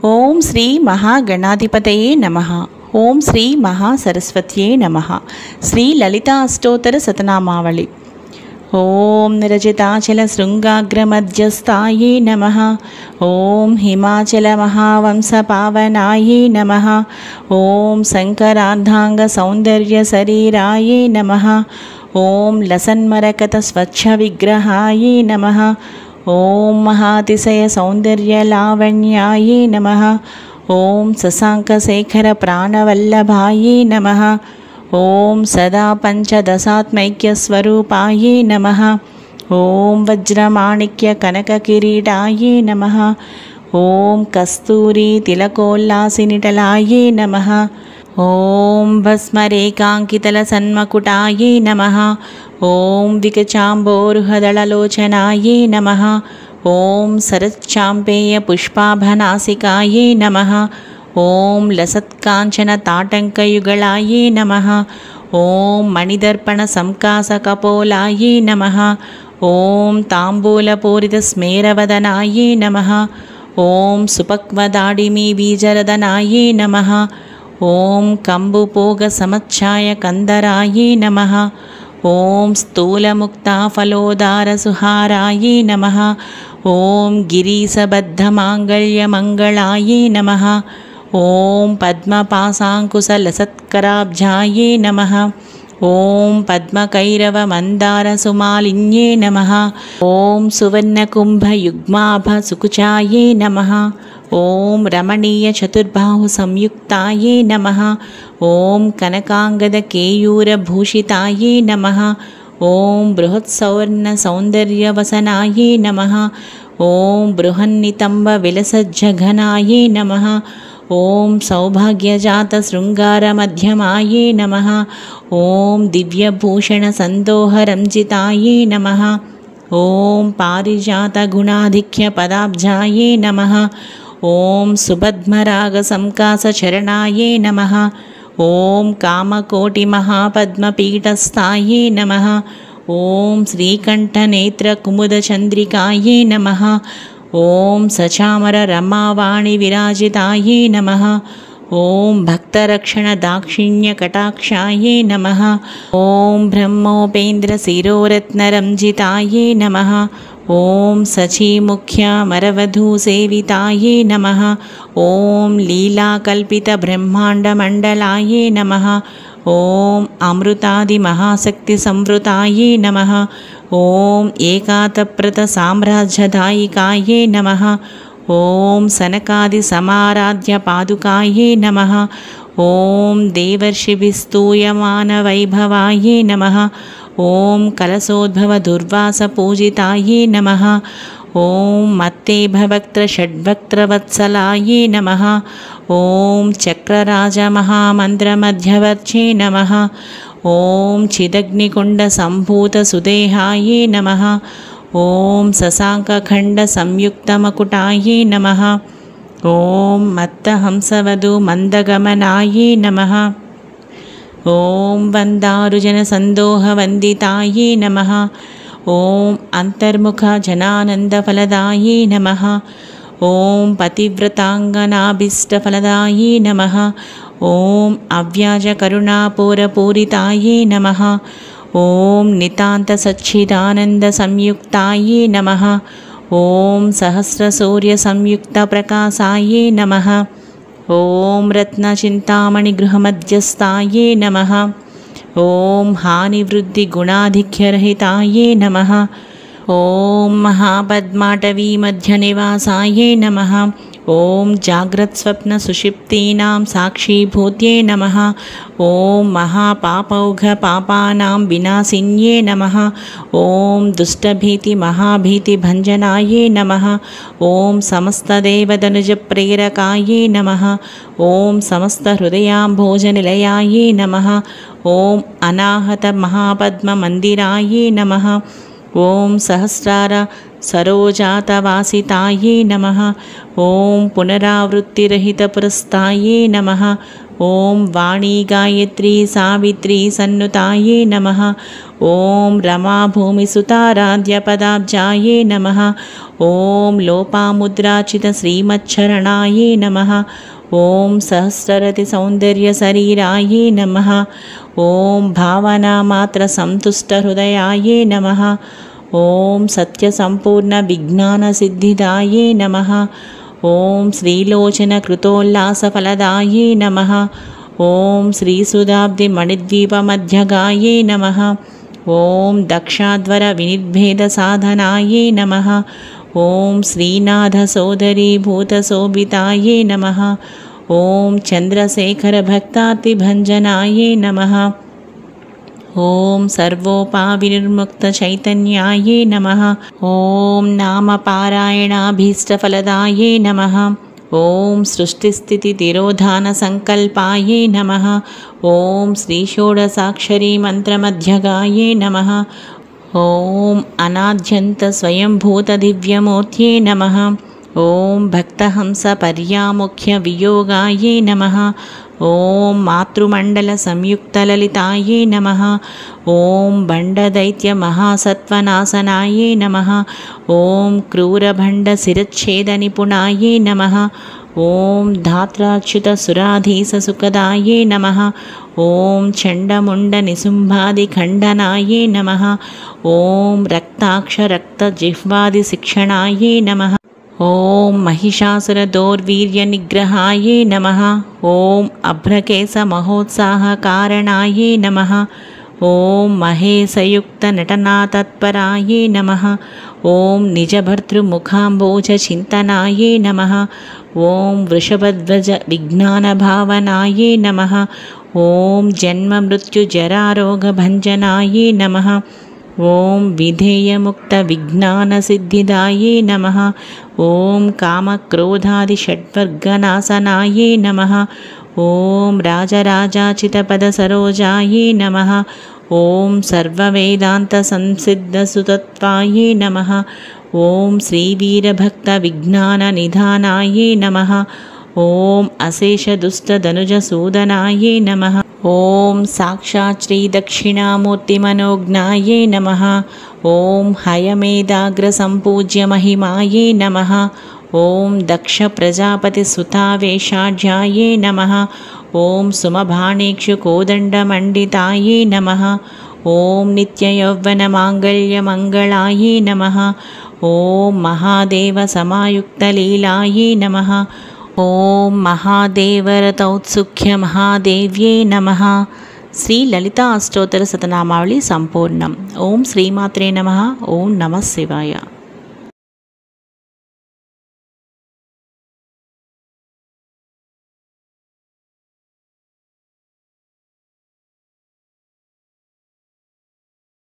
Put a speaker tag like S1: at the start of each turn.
S1: ఓం శ్రీ మహాగణాధిపతయే నమః. ఓం శ్రీ మహాసరస్వత్యే నమః. శ్రీ లలితా అష్టోత్తర శతనామావళి. ఓం నిరజితాచల శృంగాగ్రమధ్యస్థాయే నమః. ఓం హిమాచల మహావంశ పావనాయే నమః. ఓం శంకరార్ధాంగ సౌందర్య శరీరాయే నమః. ఓం లసన్మరకత స్వచ్ఛ విగ్రహాయే నమః. ఓం మహాతిశయ సౌందర్య లావణ్యాయే నమః. ఓం శశాంకశేఖర ప్రాణవల్లభాయే నమః. ఓం సదా పంచదశాత్మైక్య స్వరూపాయే నమః. ఓం వజ్రమాణిక్య కనక కిరీటాయే నమః. ఓం కస్తూరి తిలకోల్లాసినిటలాయే నమః. ఓం భస్మరేకాంకితల సన్మకుటాయే నమః. ఓం వికచాంబోరుహదళలోచనాయే నమః. ఓం శరచ్చాంపేయ పుష్పాభనాసికాయే నమః. ఓం లసత్కాంచన తాటంకయుగళాయే నమః. ఓం మణిదర్పణ సంకాసకపోలాయే నమః. ఓం తాంబూలపూరిత స్మేరవదనాయే నమః. ఓం సుపక్వదాడిమీ బీజరదనాయే నమః. ఓం కంబుపోగ సమచ్ఛాయ కందరాయే నమః. ఓం స్థూలముక్తాఫలోదారసుహారాయే నమః. ఓం గిరీశబద్ధమాంగళ్యమంగళాయే నమః. ఓం పద్మపాశాంకుశలసత్కరాబ్జాయే నమః. ఓం పద్మకైరవమందారసుమాలిన్యే నమః. ఓం సువర్ణకుంభయుగ్మాభసుకుచాయే నమః. ఓం రమణీయ చతుర్బాహు సంయుక్తాయే నమః. ఓం కనకాంగదకేయూరభూషితాయే నమః. ఓం బృహత్సౌవర్ణ సౌందర్యవసనాయే నమః. ఓం బృహన్నితంబ విలసజ్జఘనాయే నమః. ఓం సౌభాగ్యజాత శృంగారమధ్యమాయే నమః. ఓం దివ్యభూషణ సందోహరంజితాయే నమః. ఓం పారిజాత గుణాధిక్య పదాబ్జాయే నమః. ఓం సుబద్మరాగ సంకాస చరణాయే నమః. ఓం కామకోటి మహాపద్మపీఠస్థాయే నమః. ఓం శ్రీకంఠనేత్ర కుముద చంద్రికాయే నమః. ఓం సచామర రమావాణి విరాజితాయే నమః. ఓం భక్తరక్షణ దాక్షిణ్య కటాక్షాయే నమః. ఓం బ్రహ్మోపేంద్ర శిరోరత్నరంజితాయే నమః. ఓం సచీముఖ్య మరవధూసేవితాయే నమః. ఓం లీలాకల్పిత బ్రహ్మాండమండలాయే నమః. ఓం అమృతాది మహాశక్తి సంవృతాయే నమః. ఓం ఏకాతప్రత సామ్రాజ్యదాయికాయే నమః. ఓం సనకాది సమారాధ్య పాదుకాయే నమః. ఓం దేవర్షిభిస్తూయమాన వైభవాయే నమః. ఓం కలశోద్భవ దుర్వాస పూజితాయే నమః. ఓం మత్తేభవక్త్ర షడ్వక్త్రవత్సలాయే నమః. ఓం చక్రరాజ మహామంత్రమధ్యవర్చే నమః. ఓం చిదగ్నికుండ సంభూత సుదేహాయే నమః. ఓం శశాంకఖండ సంయుక్తమకుటాయే నమః. ఓం మత్తహంసవధు మందగమనాయే నమః. ఓం వందారుజన సందోహవందితాయే నమః. ఓం అంతర్ముఖ జనానందఫలదాయే నమః. ఓం పతివ్రతాంగనాభీష్టఫలదాయే నమః. ఓం అవ్యాజకరుణాపూరపూరితాయే నమః. ఓం నితాంత సచ్చిదానంద సంయుక్తాయే నమః. ఓం సహస్రసూర్య సంయుక్త ప్రకాశాయే నమః. ఓం రత్నచింతామణి గృహమధ్యస్థాయే నమః. ఓం హానివృద్ధి గుణాధిక్యరహితాయే నమః. ఓం మహాపద్మాటవీ మధ్య నివాసాయే నమః. ఓం జాగ్రత్స్వప్న సుషిప్తీనాం సాక్షీభూత్యే నమః. ఓం మహాపాపౌఘ పాపానాం వినాశిన్యే నమః. ఓం దుష్టభీతి మహాభీతి భంజనాయే నమః. ఓం సమస్తదేవతనుజ ప్రేరకాయే నమః. ఓం సమస్త హృదయాంభోజనిలయాయే నమః. ఓం అనాహత మహాపద్మ మందిరాయే నమః. ఓం సహస్రార సరోజాతవాసితాయే నమః. ఓం పునరావృత్తిరహిత పురస్థాయే నమః. ॐ वाणी गायत्री सावित्री सन्नुतायै नमः। ॐ रमा भूमिसुताराध्यपदाब्जायै नमः। ॐ लोपामुद्राचित श्रीमच्छरणायै नमः। ॐ सहस्ररतिसौन्दर्यशरीरायै नमः। ॐ भावनामात्रसन्तुष्टहृदयायै नमः। ॐ सत्यसम्पूर्णविज्ञानसिद्धिदायै नमः। ॐ श्रीलोचनकृतोल्लासफलदायै नमः। ॐ श्रीसुधाब्धिमणिद्वीपमध्यगायै नमः। ॐ दक्षाध्वरविनिर्भेदसाधनायै नमः। ॐ श्रीनाथसोदरीभूतशोभितायै नमः। ॐ चन्द्रशेखरभक्तातिभञ्जनायै नमः। ॐ सर्वोपाविनिर्मुक्तचैतन्यायै नमः। ॐ नामपारायणाभीष्टफलदायै नमः। ॐ सृष्टिस्थितितिरोधानसङ्कल्पायै नमः। ॐ श्रीषोडशाक्षरीमन्त्रमध्यगायै नमः। ॐ अनाद्यन्तस्वयंभूतदिव्यमूर्त्यै नमः। ॐ भक्तहंसपर्यामुख्यवियोगायै नमः। ॐ मातृमण्डलसंयुक्तललितायै नमः। ॐ बण्डदैत्यमहासत्त्वनाशनायै नमः। ॐ क्रूरभण्डशिरच्छेदनिपुणायै नमः। ॐ धात्राच्युतसुराधीशसुखदायै नमः। ॐ चण्डमुण्डनिशुम्भादिखण्डनायै नमः। ॐ रक्ताक्षरक्तजिह्वादिशिक्षणायै नमः। ॐ महिषासुरदौर्वीर्यनिग्रहायै नमः। ॐ अभ्रकेशमहोत्साहकारणायै नमः। ॐ महेशयुक्तनटनातत्परायै नमः। ॐ निजभर्तृमुखाम्बोजचिन्तनायै नमः। ॐ वृषभध्वजविज्ञानभावनायै नमः। ॐ जन्ममृत्युजरारोगभञ्जनायै नमः। ॐ विधेयमुक्तविज्ञानसिद्धिदायै नमः। ॐ कामक्रोधादिषड्वर्गनाशनायै नमः। ॐ राजराजाचितपदसरोजायै नमः। ॐ सर्ववेदान्तसंसिद्धसुतत्वायै नमः। ॐ श्रीवीरभक्तविज्ञाननिधानायै नमः। ॐ अशेषदुष्टधनुजसूदनायै नमः। ॐ साक्षात् श्रीदक्षिणामूर्तिमनोज्ञायै नमः। ॐ हयमेधाग्रसम्पूज्यमहिमायै नमः। ॐ दक्षप्रजापतिसुतावेशाढ्यायै नमः। ॐ सुमभाणेक्षुकोदण्डमण्डितायै नमः। ॐ नित्ययौवनमाङ्गल्यमङ्गलायै नमः। ॐ महादेवसमायुक्तलीलायै नमः। ॐ महादेवरतौत्सुख्यमहादेव्यै नमः। శ్రీ లలితా అష్టోత్తర శతనామావళి సంపూర్ణం. ఓం శ్రీమాత్రే నమః. ఓం నమః శివాయ.